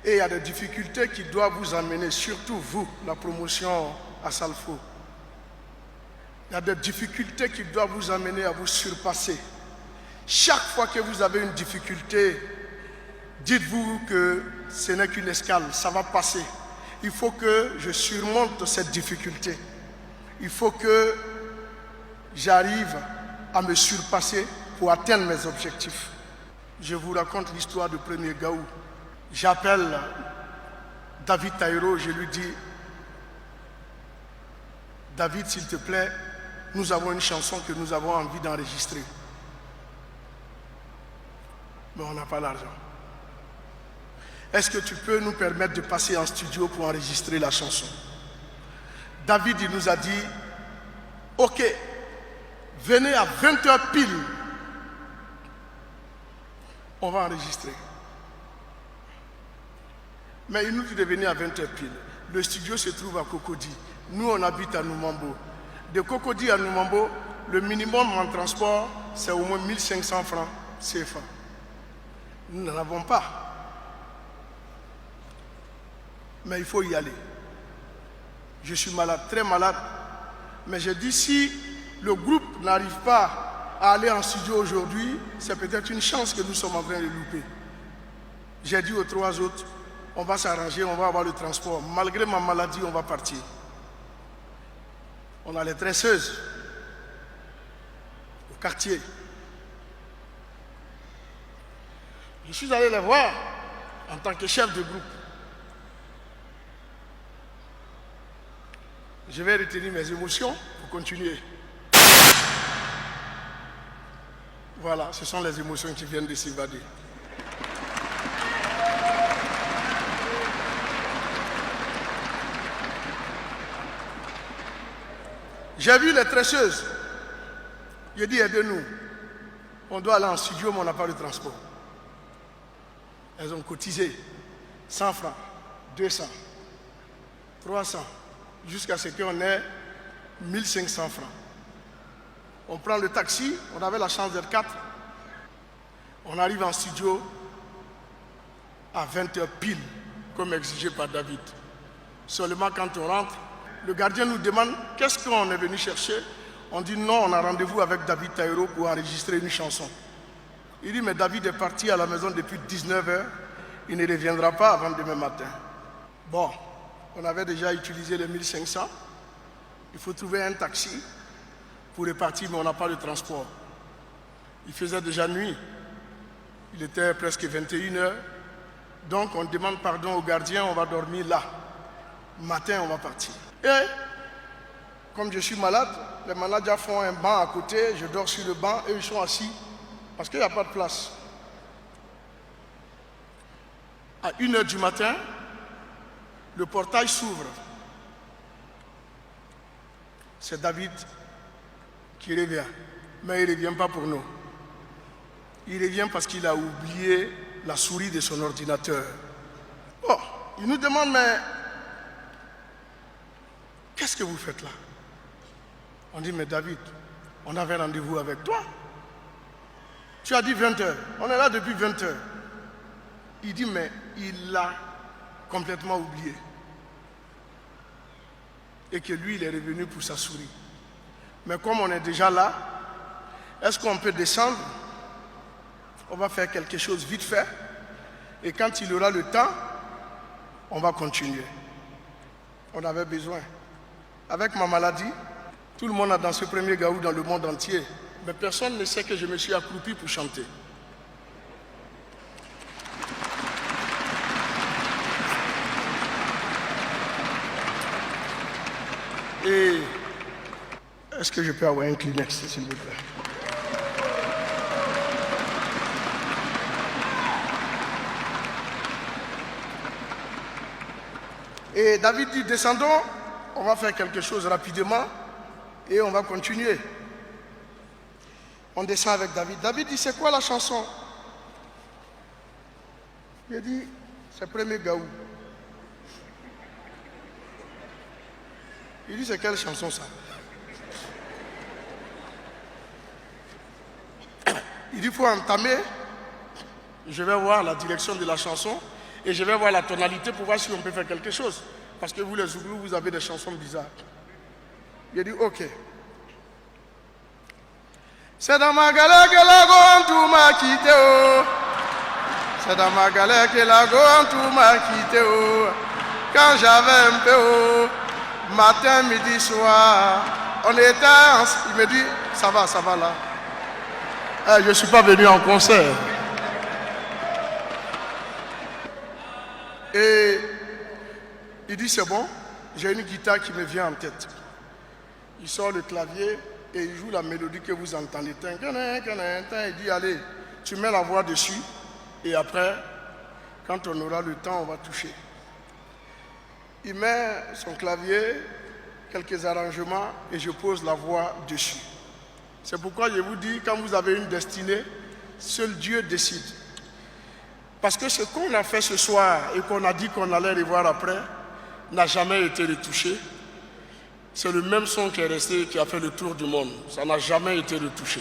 Et il y a des difficultés qui doivent vous amener, surtout vous, la promotion à Salfo. Il y a des difficultés qui doivent vous amener à vous surpasser. Chaque fois que vous avez une difficulté, dites-vous que ce n'est qu'une escale, ça va passer. Il faut que je surmonte cette difficulté. Il faut que j'arrive à me surpasser pour atteindre mes objectifs. Je vous raconte l'histoire du premier Gaou. J'appelle David Taïro, je lui dis, David, s'il te plaît, nous avons une chanson que nous avons envie d'enregistrer. Mais on n'a pas l'argent. Est-ce que tu peux nous permettre de passer en studio pour enregistrer la chanson? David, il nous a dit, ok, venez à 20h pile. On va enregistrer. Mais il nous dit de venir à 20h pile. Le studio se trouve à Cocody. Nous, on habite à Noumambo. De Cocody à Noumambo, le minimum en transport, c'est au moins 1500 francs CFA. Nous n'en avons pas. Mais il faut y aller. Je suis malade, très malade. Mais je dis, si le groupe n'arrive pas à aller en studio aujourd'hui, c'est peut-être une chance que nous sommes en train de louper. J'ai dit aux 3 autres, on va s'arranger, on va avoir le transport. Malgré ma maladie, on va partir. On a les tresseuses au quartier. Je suis allé les voir en tant que chef de groupe. Je vais retenir mes émotions pour continuer. Voilà, ce sont les émotions qui viennent de s'évader. J'ai vu les tresseuses. J'ai dit, aidez-nous. On doit aller en studio, mais on n'a pas de transport. Elles ont cotisé 100 francs, 200, 300, jusqu'à ce qu'on ait 1500 francs. On prend le taxi, on avait la chance d'être 4. On arrive en studio à 20h pile, comme exigé par David. Seulement quand on rentre, le gardien nous demande qu'est-ce qu'on est venu chercher. On dit non, on a rendez-vous avec David Taïro pour enregistrer une chanson. Il dit mais David est parti à la maison depuis 19h, il ne reviendra pas avant demain matin. Bon, on avait déjà utilisé les 1500, il faut trouver un taxi pour repartir, mais on n'a pas de transport. Il faisait déjà nuit, il était presque 21h, donc on demande pardon au gardien, on va dormir là. Matin, on va partir. Et comme je suis malade, les managers font un banc à côté, je dors sur le banc et ils sont assis parce qu'il n'y a pas de place. À 1h du matin, le portail s'ouvre. C'est David qui revient. Mais il ne revient pas pour nous. Il revient parce qu'il a oublié la souris de son ordinateur. Bon, il nous demande, mais qu'est-ce que vous faites là? On dit, mais David, on avait rendez-vous avec toi. Tu as dit 20h. On est là depuis 20h. Il dit, mais il l'a complètement oublié. Et que lui, il est revenu pour sa souris. Mais comme on est déjà là, est-ce qu'on peut descendre? On va faire quelque chose vite fait. Et quand il aura le temps, on va continuer. On avait besoin. Avec ma maladie, tout le monde a dansé premier Gaou dans le monde entier. Mais personne ne sait que je me suis accroupi pour chanter. Et est-ce que je peux avoir un Kleenex, s'il vous plaît? Et David dit, descendons, on va faire quelque chose rapidement et on va continuer. On descend avec David. David dit, c'est quoi la chanson? Il dit, c'est premier Gaou. Il dit, c'est quelle chanson ça? Il dit, il faut entamer. Je vais voir la direction de la chanson. et je vais voir la tonalité pour voir si on peut faire quelque chose. Parce que vous les Zouglous, vous avez des chansons bizarres. Il a dit ok. C'est dans ma galère que la gomme tout m'a quitté. Oh. C'est dans ma galère que la gomme tout m'a quitté. Oh. Quand j'avais un peu, oh, matin, midi, soir, on était il me dit, ça va là. Je ne suis pas venu en concert. Et il dit, c'est bon, j'ai une guitare qui me vient en tête. Il sort le clavier et il joue la mélodie que vous entendez. Il dit, allez, tu mets la voix dessus et après, quand on aura le temps, on va toucher. Il met son clavier, quelques arrangements et je pose la voix dessus. C'est pourquoi je vous dis, quand vous avez une destinée, seul Dieu décide. Parce que ce qu'on a fait ce soir et qu'on a dit qu'on allait revoir après, n'a jamais été retouché. C'est le même son qui est resté, qui a fait le tour du monde. Ça n'a jamais été retouché.